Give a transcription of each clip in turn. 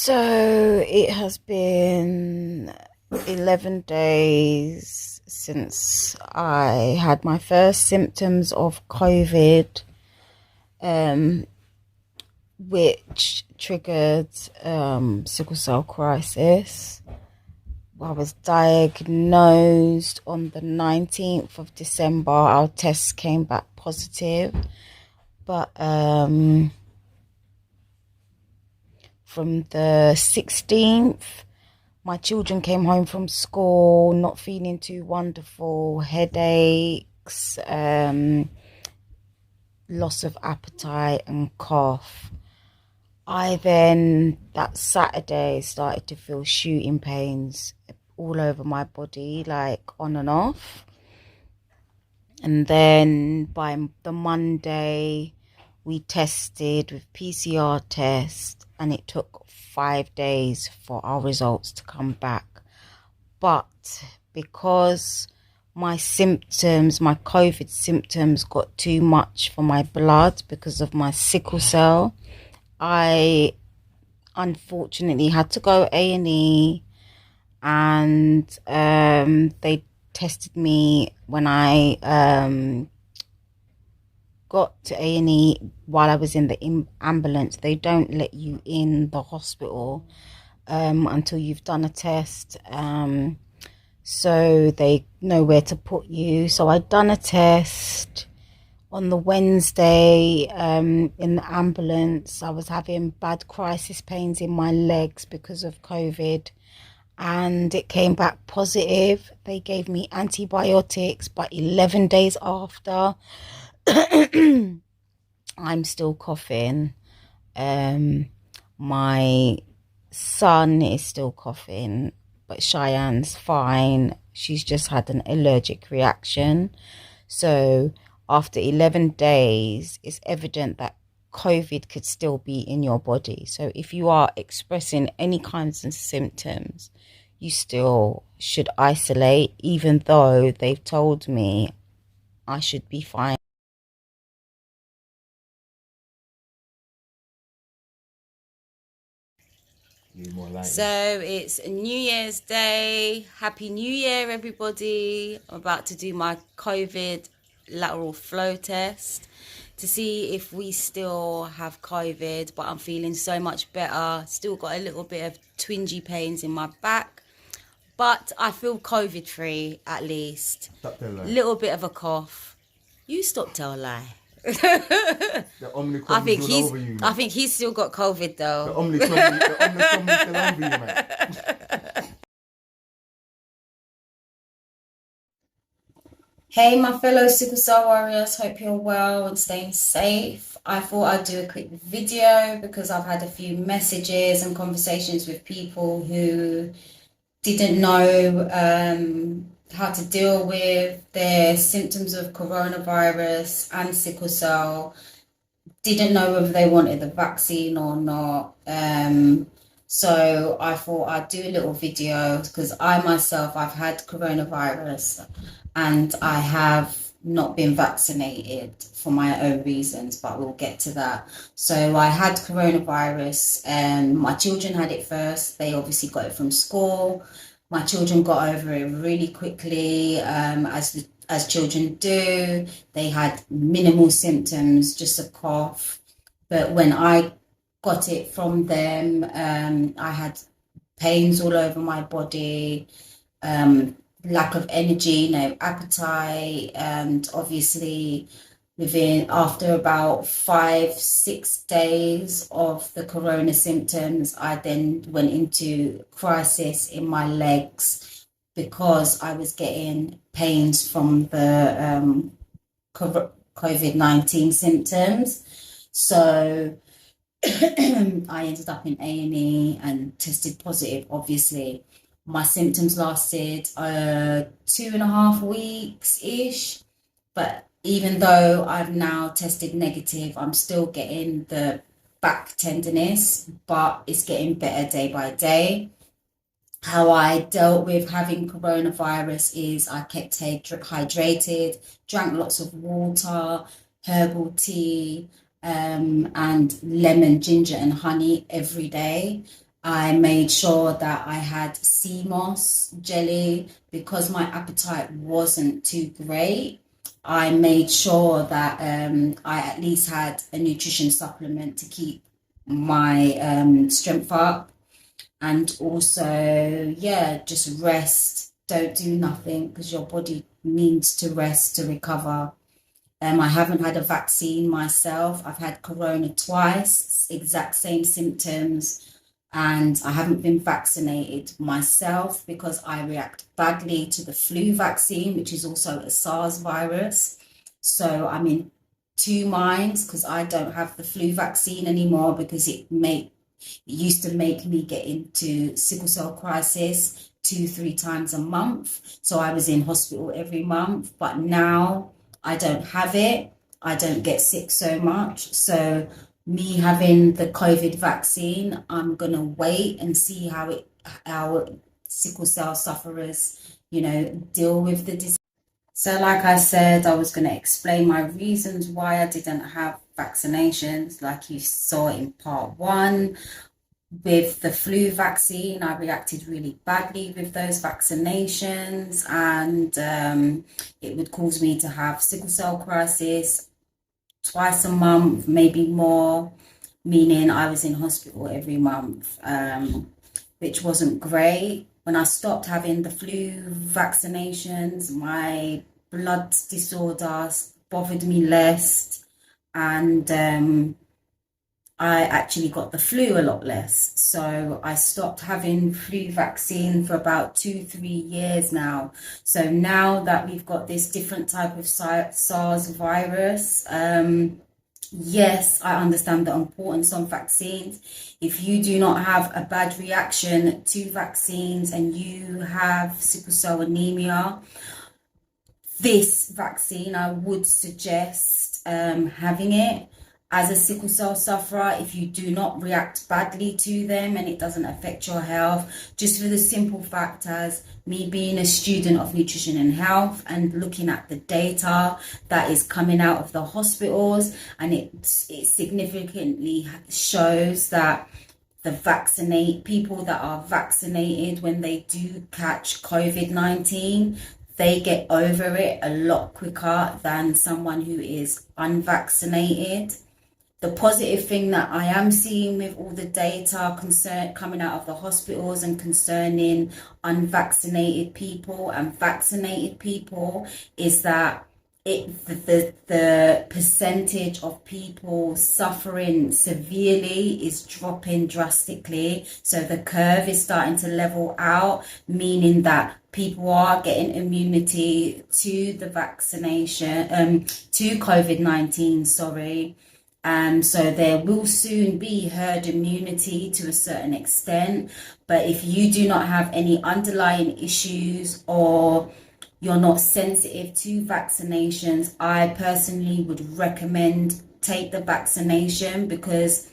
So it has been 11 days since I had my first symptoms of COVID, um, which triggered sickle cell crisis. I was diagnosed on the 19th of December. Our tests came back positive, but from the 16th, my children came home from school not feeling too wonderful, headaches, loss of appetite, and cough. I then, that Saturday, started to feel shooting pains all over my body, like on and off. And then by the Monday, we tested with PCR test, and it took 5 days for our results to come back. But because my symptoms, my COVID symptoms got too much for my blood because of my sickle cell, I unfortunately had to go A&E, and they tested me when I got to A&E while I was in the ambulance. They don't let you in the hospital until you've done a test, so they know where to put you. So I'd done a test on the Wednesday in the ambulance. I was having bad crisis pains in my legs because of COVID, and it came back positive. They gave me antibiotics, but 11 days after, I'm still coughing. My son is still coughing, but Cheyenne's fine. She's just had an allergic reaction. So after 11 days, it's evident that COVID could still be in your body. So if you are expressing any kinds of symptoms, you still should isolate, even though they've told me I should be fine. So it's New Year's Day. Happy New Year, everybody. I'm about to do my COVID lateral flow test to see if we still have COVID, but I'm feeling so much better. Still got a little bit of twingy pains in my back, but I feel COVID free at least. Stop telling lie. Little bit of a cough. You stop tell a lie. The Omicron is all over you, man. I think he's still got COVID though. The Omicron is still over you, man. Hey, my fellow sickle cell warriors, hope you're well and staying safe. I thought I'd do a quick video because I've had a few messages and conversations with people who didn't know how to deal with their symptoms of coronavirus and sickle cell, didn't know whether they wanted the vaccine or not. So I thought I'd do a little video because I myself, I've had coronavirus and I have not been vaccinated for my own reasons, but we'll get to that. So I had coronavirus and my children had it first. They obviously got it from school. My children got over it really quickly, as children do. They had minimal symptoms, just a cough. But when I got it from them, I had pains all over my body, lack of energy, no appetite, and obviously after about 5-6 days of the corona symptoms, I then went into crisis in my legs because I was getting pains from the COVID-19 symptoms. So I ended up in A&E and tested positive, obviously. My symptoms lasted 2.5 weeks-ish, but even though I've now tested negative, I'm still getting the back tenderness, but it's getting better day by day. How I dealt with having coronavirus is I kept hydrated, drank lots of water, herbal tea, and lemon, ginger, and honey every day. I made sure that I had sea moss jelly because my appetite wasn't too great. I made sure that I at least had a nutrition supplement to keep my strength up. And also, yeah, just rest. Don't do nothing because your body needs to rest to recover. I haven't had a vaccine myself. I've had corona twice, exact same symptoms, and I haven't been vaccinated myself because I react badly to the flu vaccine, which is also a SARS virus. So I'm in two minds because I don't have the flu vaccine anymore because it used to make me get into sickle cell crisis 2, 3 times a month. So I was in hospital every month, but now I don't have it. I don't get sick so much. So me having the COVID vaccine, I'm gonna wait and see how sickle cell sufferers, deal with the disease. So like I said, I was gonna explain my reasons why I didn't have vaccinations, like you saw in part one. With the flu vaccine, I reacted really badly with those vaccinations, and it would cause me to have sickle cell crisis twice a month, maybe more, meaning I was in hospital every month, which wasn't great. When I stopped having the flu vaccinations, my blood disorders bothered me less, and I actually got the flu a lot less. So I stopped having flu vaccine for about 2, 3 years now. So now that we've got this different type of SARS virus, yes, I understand the importance of vaccines. If you do not have a bad reaction to vaccines and you have sickle cell anemia, this vaccine, I would suggest having it as a sickle cell sufferer if you do not react badly to them and it doesn't affect your health, just for the simple fact as me being a student of nutrition and health and looking at the data that is coming out of the hospitals, and it significantly shows that the people that are vaccinated, when they do catch COVID-19, they get over it a lot quicker than someone who is unvaccinated. The positive thing that I am seeing with all the data coming out of the hospitals and concerning unvaccinated people and vaccinated people is that the percentage of people suffering severely is dropping drastically. So the curve is starting to level out, meaning that people are getting immunity to the vaccination, to COVID-19, sorry. So there will soon be herd immunity to a certain extent. But if you do not have any underlying issues or you're not sensitive to vaccinations, I personally would recommend take the vaccination because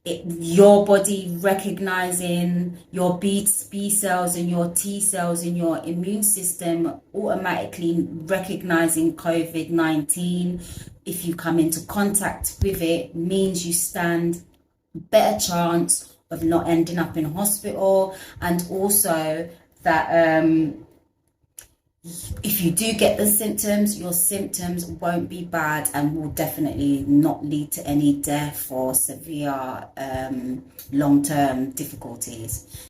your body recognizing your B cells and your T cells in your immune system automatically recognizing COVID-19, if you come into contact with it, means you stand better chance of not ending up in hospital, and also that if you do get the symptoms, your symptoms won't be bad and will definitely not lead to any death or severe long-term difficulties.